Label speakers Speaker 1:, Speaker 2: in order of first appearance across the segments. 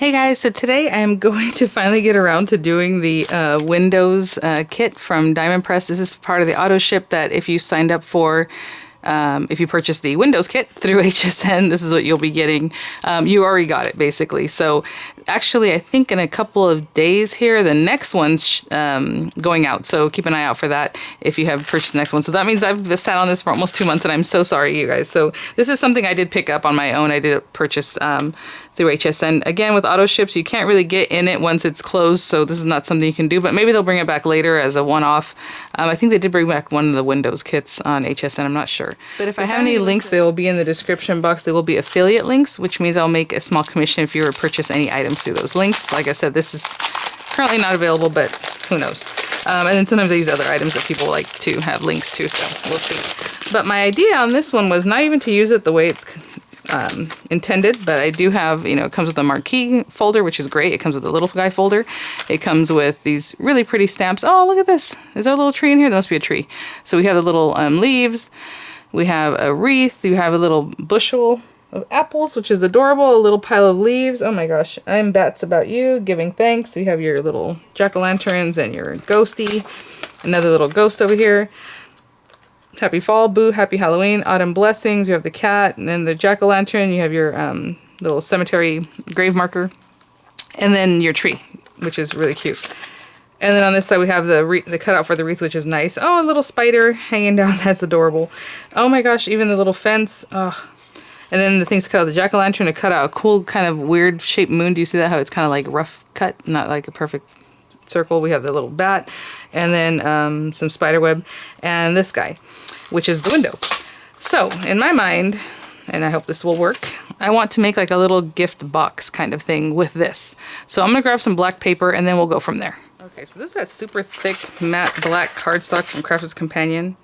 Speaker 1: Hey guys, so today I'm going to finally get around to doing the Windows kit from Diamond Press. This is part of the Autoship that if you signed up for, if you purchased the Windows kit through HSN, this is what you'll be getting. You already got it basically. So actually I think in a couple of days here, the next one's going out. So keep an eye out for that if you have purchased the next one. So that means I've sat on this for almost 2 months and I'm so sorry you guys. So this is something I did pick up on my own. I did purchase through HSN. Again, with auto ships, you can't really get in it once it's closed, so this is not something you can do, but maybe they'll bring it back later as a one-off. I think they did bring back one of the Windows kits on HSN, I'm not sure. But if I have any links, they will be in the description box. They will be affiliate links, which means I'll make a small commission if you were to purchase any items through those links. Like I said, this is currently not available, but who knows. And then sometimes I use other items that people like to have links to, so we'll see. But my idea on this one was not even to use it the way it's intended, but I do have, you know, it comes with a marquee folder, which is great. It comes with a little guy folder. It comes with these really pretty stamps. Oh, look at this. Is there a little tree in here? There must be a tree. So we have the little leaves. We have a wreath. You have a little bushel of apples, which is adorable. A little pile of leaves. Oh my gosh. I'm Bats About You, giving thanks. You have your little jack-o'-lanterns and your ghosty. Another little ghost over here. Happy fall, boo, happy Halloween, autumn blessings. You have the cat and then the jack-o'-lantern. You have your little cemetery grave marker. And then your tree, which is really cute. And then on this side we have the cutout for the wreath, which is nice. Oh, a little spider hanging down. That's adorable. Oh my gosh, even the little fence. Oh. And then the things to cut out the jack-o'-lantern to cut out a cool kind of weird shaped moon. Do you see that? How it's kind of like rough cut, not like a perfect circle. We have the little bat and then some spider web and this guy, which is the window. So in my mind, and I hope this will work, I want to make like a little gift box kind of thing with this. So I'm gonna grab some black paper and then we'll go from there. Okay, so this is that super thick matte black cardstock from Crafter's Companion.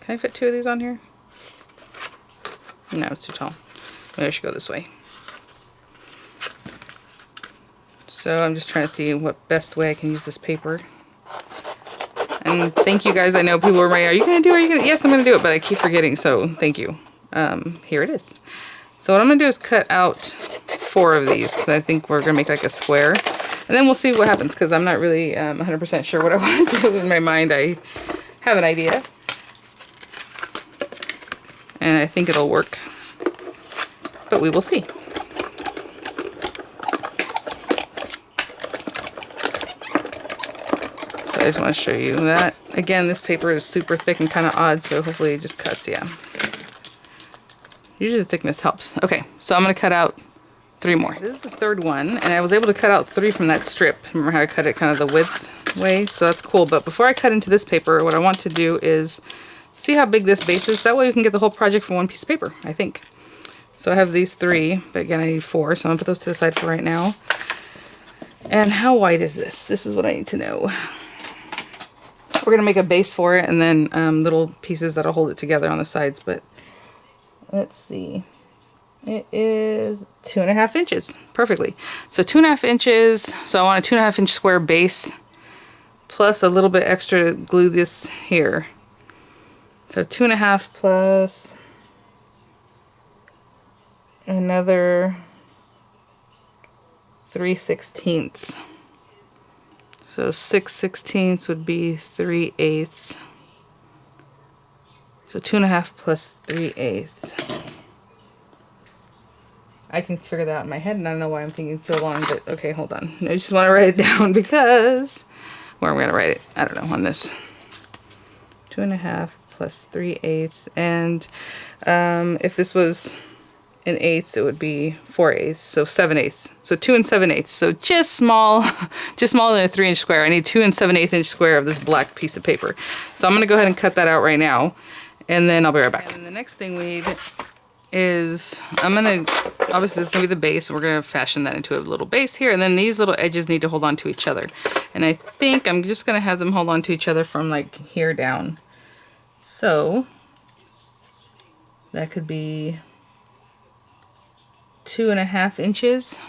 Speaker 1: Can I fit 2 of these on here? No, it's too tall. Maybe I should go this way. So I'm just trying to see what best way I can use this paper. And thank you guys. I know people are like, are you going to do it? Are you going to? Yes, I'm going to do it, but I keep forgetting, so thank you. Here it is. So what I'm going to do is cut out 4 of these because I think we're going to make like a square. And then we'll see what happens because I'm not really 100% sure what I want to do. In my mind, I have an idea. And I think it'll work. But we will see. I just want to show you that. Again, this paper is super thick and kind of odd, so hopefully it just cuts, yeah. Usually the thickness helps. Okay, so I'm going to cut out 3 more. This is the 3rd one, and I was able to cut out 3 from that strip. Remember how I cut it kind of the width way? So that's cool. But before I cut into this paper, what I want to do is see how big this base is. That way we can get the whole project from 1 piece of paper, I think. So I have these 3, but again, I need 4, so I'm going to put those to the side for right now. And how wide is this? This is what I need to know. We're going to make a base for it and then little pieces that'll hold it together on the sides, but let's see. It is 2.5 inches, perfectly. So 2.5 inches, so I want a 2.5 inch square base plus a little bit extra to glue this here. So 2.5 plus another 3/16. So 6/16 would be 3/8. So 2.5 plus 3/8. I can figure that out in my head, and I don't know why I'm thinking so long, but okay, hold on. I just want to write it down because where am I going to write it? I don't know, on this. 2.5 plus 3/8. And if this was in eighths, it would be 4/8, so 7/8. So 2 7/8. So just small, just smaller than a 3 inch square. I need 2 7/8 inch square of this black piece of paper. So I'm going to go ahead and cut that out right now, and then I'll be right back. And the next thing we need is, obviously this is going to be the base. We're going to fashion that into a little base here, and then these little edges need to hold on to each other. And I think I'm just going to have them hold on to each other from like here down. So that could be 2.5 inches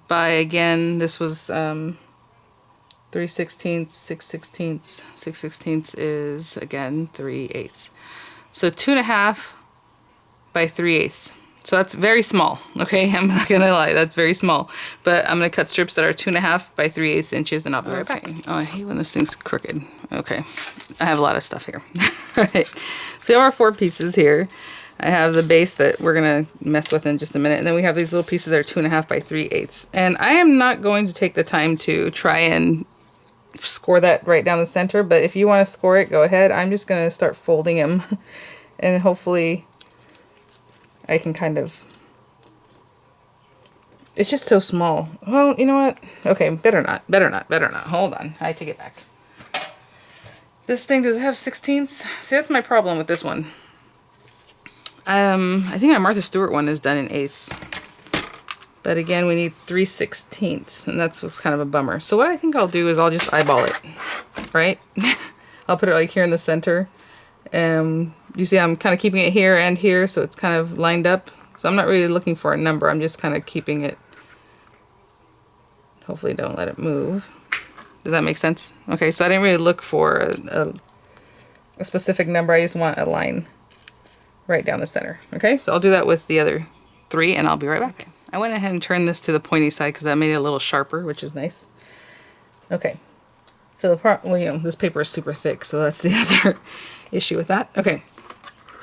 Speaker 1: by, again, this was 3/16, 6/16. 6/16 is again 3/8. So 2.5 by 3/8. So that's very small, okay? I'm not gonna lie, that's very small. But I'm gonna cut strips that are 2.5 by 3/8 inches, and I'll be right back. Oh, I hate when this thing's crooked. Okay, I have a lot of stuff here. All right, so we have our 4 pieces here. I have the base that we're gonna mess with in just a minute, and then we have these little pieces that are 2.5 by 3/8. And I am not going to take the time to try and score that right down the center, but if you want to score it, go ahead. I'm just gonna start folding them, and hopefully I can kind of, it's just so small. Well, you know what? Okay, better not. Hold on, I take it back. This thing, does it have 16ths? See, that's my problem with this one. I think my Martha Stewart one is done in 8ths. But again, we need 3/16ths, and that's what's kind of a bummer. So what I think I'll do is I'll just eyeball it, right? I'll put it like here in the center. You see I'm kind of keeping it here and here, so it's kind of lined up. So I'm not really looking for a number, I'm just kind of keeping it. Hopefully don't let it move. Does that make sense? Okay, so I didn't really look for a specific number, I just want a line right down the center. Okay, so I'll do that with the other 3, and I'll be right back. I went ahead and turned this to the pointy side because that made it a little sharper, which is nice. Okay, so well, you know, this paper is super thick, so that's the other issue with that. Okay,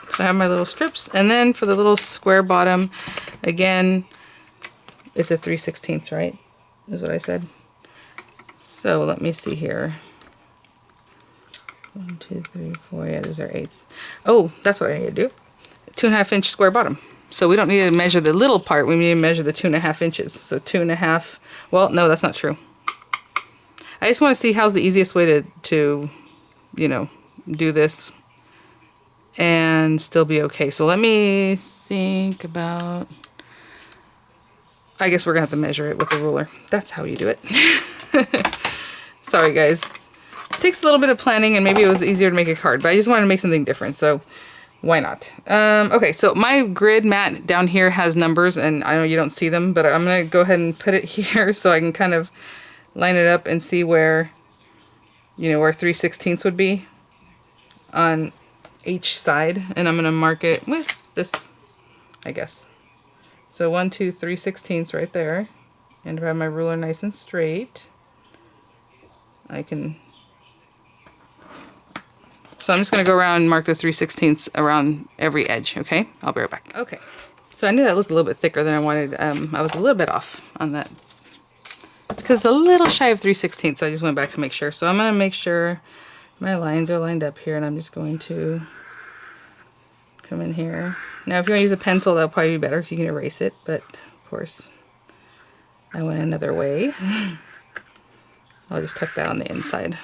Speaker 1: so I have my little strips, and then for the little square bottom, again, it's a 3/16, right? Is what I said. So let me see here. 1, 2, 3, 4. Yeah, those are 8ths. Oh, that's what I need to do. 2.5 inch square bottom. So we don't need to measure the little part. We need to measure the 2.5 inches. So 2.5. Well, no, that's not true. I just want to see how's the easiest way to you know, do this and still be okay. So let me think about. I guess we're gonna have to measure it with a ruler. That's how you do it. Sorry guys. It takes a little bit of planning, and maybe it was easier to make a card, but I just wanted to make something different, so why not? Okay, so my grid mat down here has numbers, and I know you don't see them, but I'm gonna go ahead and put it here so I can kind of line it up and see where, you know, where 3/16 would be on each side, and I'm gonna mark it with this, I guess. So 1, 2, 3/16 right there. And if I have my ruler nice and straight, I can. So I'm just gonna go around and mark the 3/16 around every edge, okay? I'll be right back. Okay, so I knew that looked a little bit thicker than I wanted. I was a little bit off on that. It's because it's a little shy of 3/16, so I just went back to make sure. So I'm gonna make sure my lines are lined up here, and I'm just going to come in here. Now if you want to use a pencil, that'll probably be better, you can erase it, but of course I went another way. I'll just tuck that on the inside.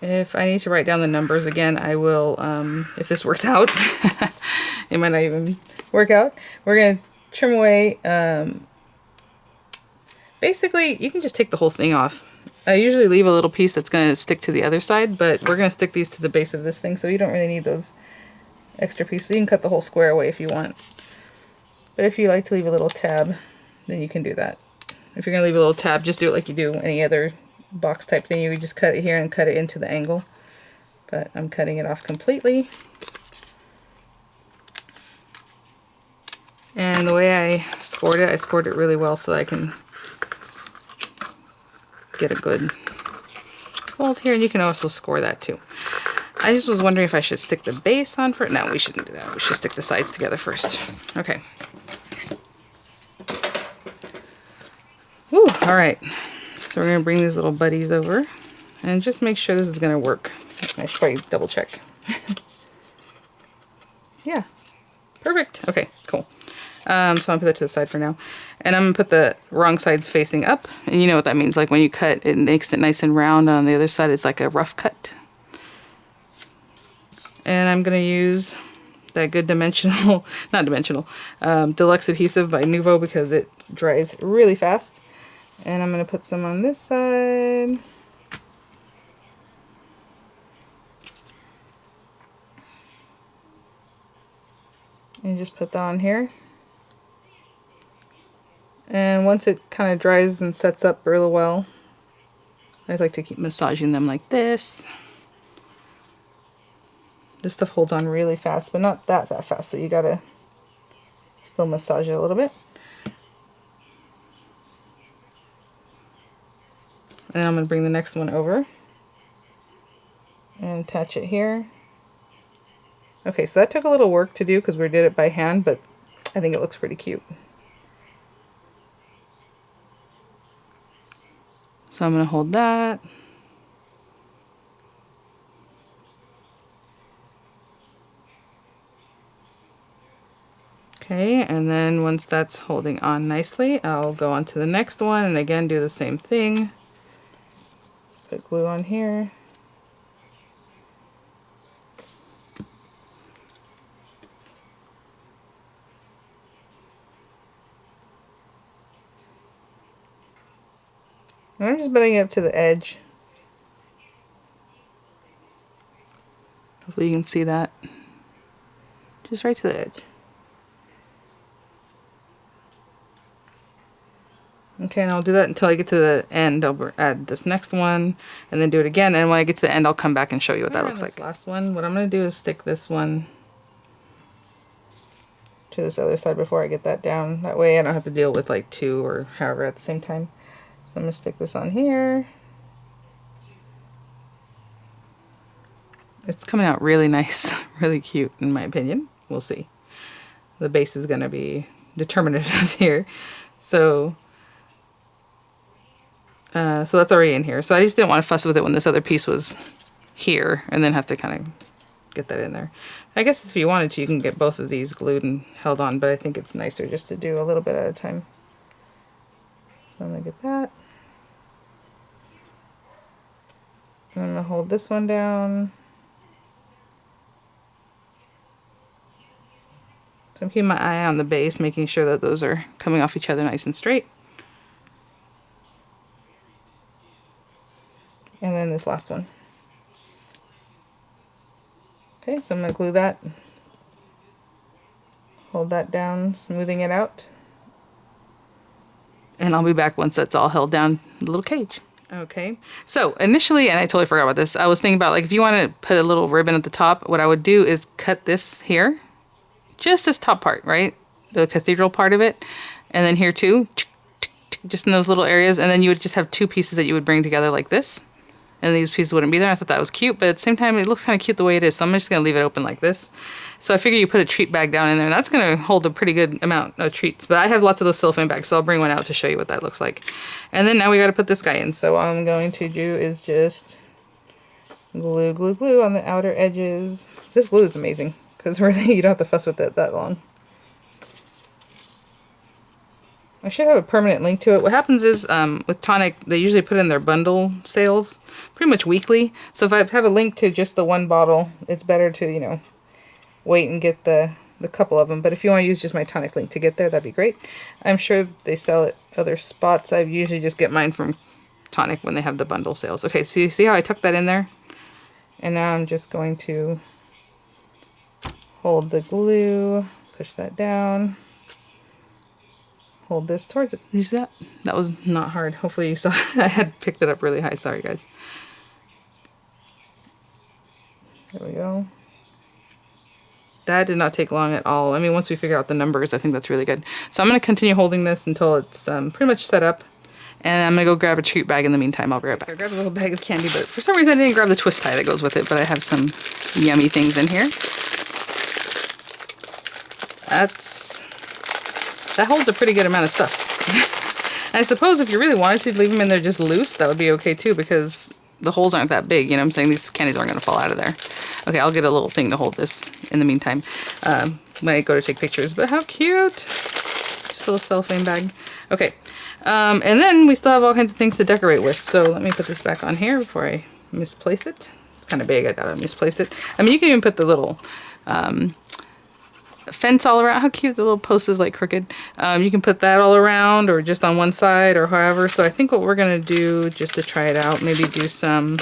Speaker 1: If I need to write down the numbers again, I will, if this works out. It might not even work out. We're going to trim away, basically you can just take the whole thing off. I usually leave a little piece that's going to stick to the other side, but we're going to stick these to the base of this thing, so you don't really need those extra pieces. You can cut the whole square away if you want. But if you like to leave a little tab, then you can do that. If you're going to leave a little tab, just do it like you do any other box type thing. You just cut it here and cut it into the angle. But I'm cutting it off completely. And the way I scored it really well so that I can get a good fold here, and you can also score that too. I just was wondering if I should stick the base on first. No, we shouldn't do that. We should stick the sides together first. Okay. Woo, all right. So we're gonna bring these little buddies over and just make sure this is gonna work. I should probably double check. Yeah, perfect. Okay, cool. So I'm gonna put that to the side for now. And I'm gonna put the wrong sides facing up. And you know what that means. Like when you cut, it makes it nice and round. On the other side, it's like a rough cut. And I'm gonna use that good dimensional, not dimensional, Deluxe adhesive by Nuvo because it dries really fast. And I'm gonna put some on this side. And just put that on here. And once it kind of dries and sets up really well, I just like to keep massaging them like this. This stuff holds on really fast, but not that fast, so you gotta still massage it a little bit. And then I'm gonna bring the next one over and attach it here. Okay, so that took a little work to do because we did it by hand, but I think it looks pretty cute. So I'm going to hold that. Okay, and then once that's holding on nicely, I'll go on to the next one and again do the same thing. Put glue on here. And I'm just butting it up to the edge. Hopefully you can see that. Just right to the edge. Okay, and I'll do that until I get to the end. I'll add this next one and then do it again. And when I get to the end, I'll come back and show you what that looks like. This last one, what I'm going to do is stick this one to this other side before I get that down. That way I don't have to deal with like two or however at the same time. So I'm going to stick this on here. It's coming out really nice, really cute in my opinion. We'll see. The base is going to be determinative here. So that's already in here. So I just didn't want to fuss with it when this other piece was here and then have to kind of get that in there. I guess if you wanted to, you can get both of these glued and held on, but I think it's nicer just to do a little bit at a time. So I'm going to get that. And I'm going to hold this one down. So I'm keeping my eye on the base, making sure that those are coming off each other nice and straight. And then this last one. Okay, so I'm going to glue that. Hold that down, smoothing it out. And I'll be back once that's all held down in the little cage. Okay, so initially, and I totally forgot about this, I was thinking about like if you want to put a little ribbon at the top, what I would do is cut this here. Just this top part, right? The cathedral part of it. And then here too, just in those little areas. And then you would just have two pieces that you would bring together like this. And these pieces wouldn't be there. I thought that was cute, but at the same time, it looks kind of cute the way it is. So I'm just going to leave it open like this. So I figure you put a treat bag down in there. That's going to hold a pretty good amount of treats. But I have lots of those cellophane bags, so I'll bring one out to show you what that looks like. And then now we got to put this guy in. So what I'm going to do is just glue, glue, glue on the outer edges. This glue is amazing because really you don't have to fuss with it that long. I should have a permanent link to it. What happens is with Tonic, they usually put in their bundle sales pretty much weekly. So if I have a link to just the one bottle, it's better to, you know, wait and get the couple of them. But if you want to use just my Tonic link to get there, that'd be great. I'm sure they sell at other spots. I usually just get mine from Tonic when they have the bundle sales. Okay, so you see how I tucked that in there? And now I'm just going to hold the glue, push that down. Hold this towards it. You see that? That was not hard. Hopefully you saw I had picked it up really high. Sorry, guys. There we go. That did not take long at all. I mean, once we figure out the numbers, I think that's really good. So I'm going to continue holding this until it's pretty much set up. And I'm going to go grab a treat bag in the meantime. I'll be right back. So I grabbed a little bag of candy, but for some reason I didn't grab the twist tie that goes with it. But I have some yummy things in here. That holds a pretty good amount of stuff. And I suppose if you really wanted to leave them in there just loose, that would be okay too, because the holes aren't that big, you know what I'm saying? These candies aren't going to fall out of there. Okay, I'll get a little thing to hold this in the meantime when I go to take pictures. But how cute. Just a little cellophane bag. Okay, and then we still have all kinds of things to decorate with. So let me put this back on here before I misplace it. It's kind of big, I gotta misplace it. I mean, you can even put the little fence all around. How cute, the little post is like crooked. You can put that all around or just on one side or however. So I think what we're gonna do, just to try it out, maybe do some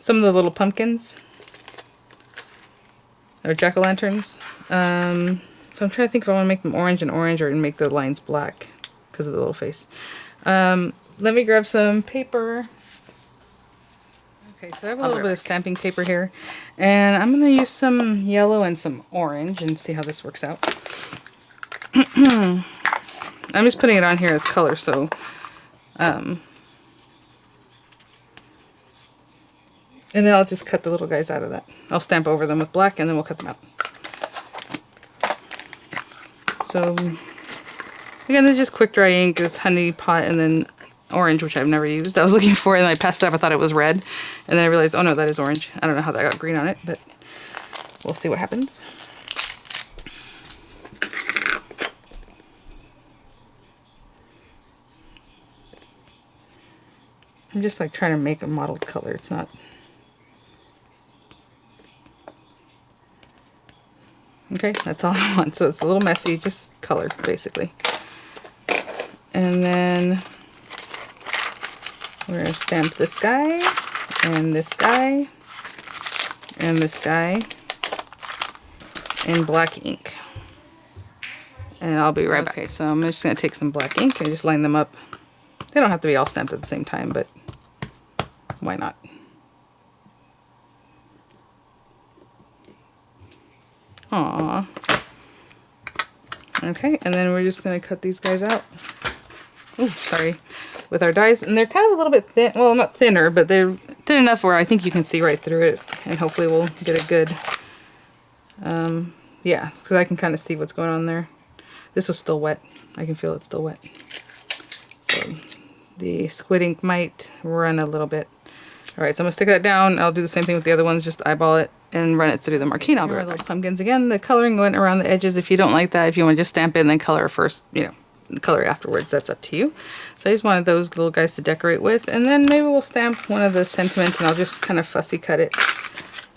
Speaker 1: of the little pumpkins or jack-o'-lanterns. So I'm trying to think if I want to make them orange and orange or make the lines black because of the little face. Let me grab some paper. Okay, so I have a little bit of stamping paper here, and I'm going to use some yellow and some orange and see how this works out. I'm just putting it on here as color, so and then I'll just cut the little guys out of that. I'll stamp over them with black and then we'll cut them out. So again, this is just quick dry ink, this honey pot, and then orange, which I've never used. I was looking for it and I passed it up. I thought it was red, and then I realized, oh no, that is orange. I don't know how that got green on it, but we'll see what happens. I'm just like trying to make a mottled color. It's not. Okay, that's all I want. So it's a little messy, just color basically. And then we're going to stamp this guy, and this guy, and this guy in black ink. And I'll be right back. Okay, so I'm just going to take some black ink and just line them up. They don't have to be all stamped at the same time, but why not? Aww. Okay, and then we're just going to cut these guys out. Oh, sorry. With our dies, and they're kind of a little bit thin. Well, not thinner, but they're thin enough where I think you can see right through it, and hopefully we'll get a good, yeah, because I can kind of see what's going on there. This was still wet. I can feel it's still wet. So the squid ink might run a little bit. All right, so I'm gonna stick that down. I'll do the same thing with the other ones. Just eyeball it and run it through the marquee. I'll be right back. Pumpkins again. The coloring went around the edges. If you don't like that, if you want to just stamp it and then color first, you know, color afterwards, that's up to you. So I just wanted those little guys to decorate with, and then maybe we'll stamp one of the sentiments, and I'll just kind of fussy cut it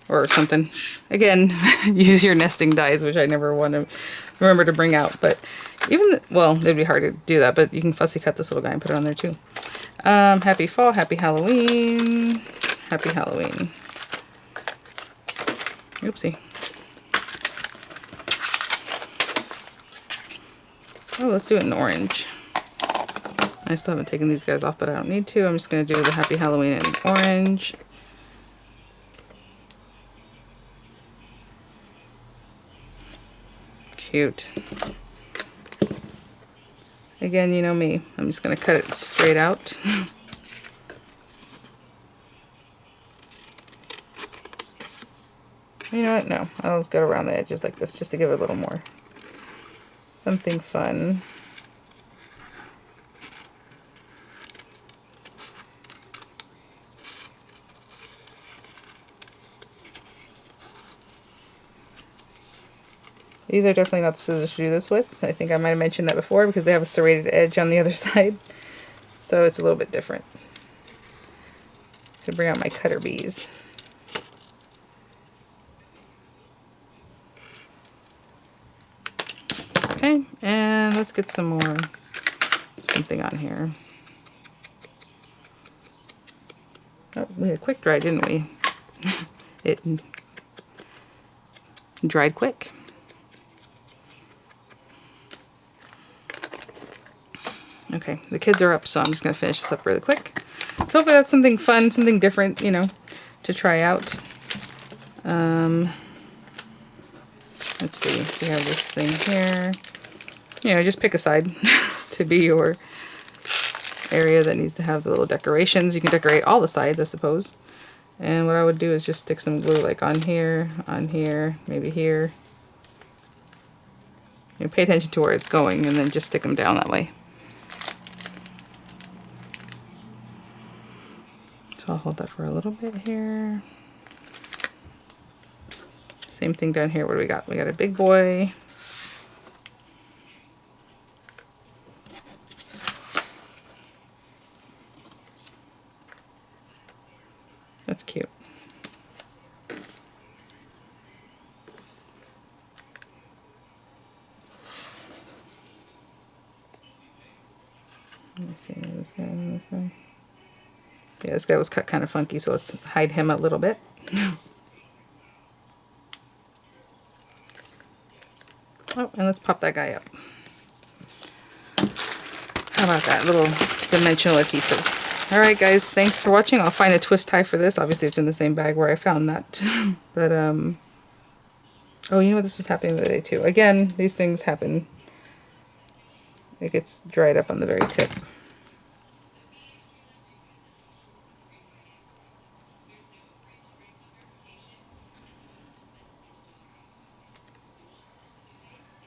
Speaker 1: or something. Again, use your nesting dies, which I never want to remember to bring out, but even, well, it'd be hard to do that, but you can fussy cut this little guy and put it on there too. Happy fall, happy Halloween, happy Halloween. Oopsie. Oh, let's do it in orange. I still haven't taken these guys off, but I don't need to. I'm just going to do the happy Halloween in orange. Cute. Again, you know me. I'm just going to cut it straight out. You know what? No. I'll go around the edges like this just to give it a little more. Something fun. These are definitely not the scissors to do this with. I think I might have mentioned that before because they have a serrated edge on the other side. So it's a little bit different. To bring out my cutter bees. Okay, and let's get some more something on here. Oh, we had a quick dry, didn't we? It dried quick. Okay, the kids are up, so I'm just going to finish this up really quick. So hopefully that's something fun, something different, you know, to try out. Let's see, we have this thing here. You know, just pick a side to be your area that needs to have the little decorations. You can decorate all the sides, I suppose. And what I would do is just stick some glue like on here, maybe here. You know, pay attention to where it's going and then just stick them down that way. So I'll hold that for a little bit here. Same thing down here. What do we got? We got a big boy. That's cute. Let me see this guy and this guy. Yeah, this guy was cut kind of funky, so let's hide him a little bit. Oh, and let's pop that guy up. How about that little dimensional adhesive? All right, guys, thanks for watching. I'll find a twist tie for this. Obviously, it's in the same bag where I found that. But, oh, you know what? This was happening the other day, too. Again, these things happen. It gets dried up on the very tip.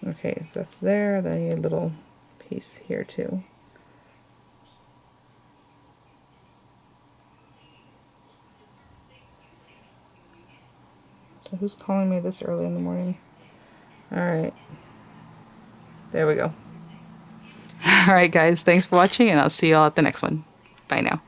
Speaker 1: Okay, so that's there. Then I need a little piece here, too. So who's calling me this early in the morning? Alright. There we go. Alright, guys, thanks for watching, and I'll see you all at the next one. Bye now.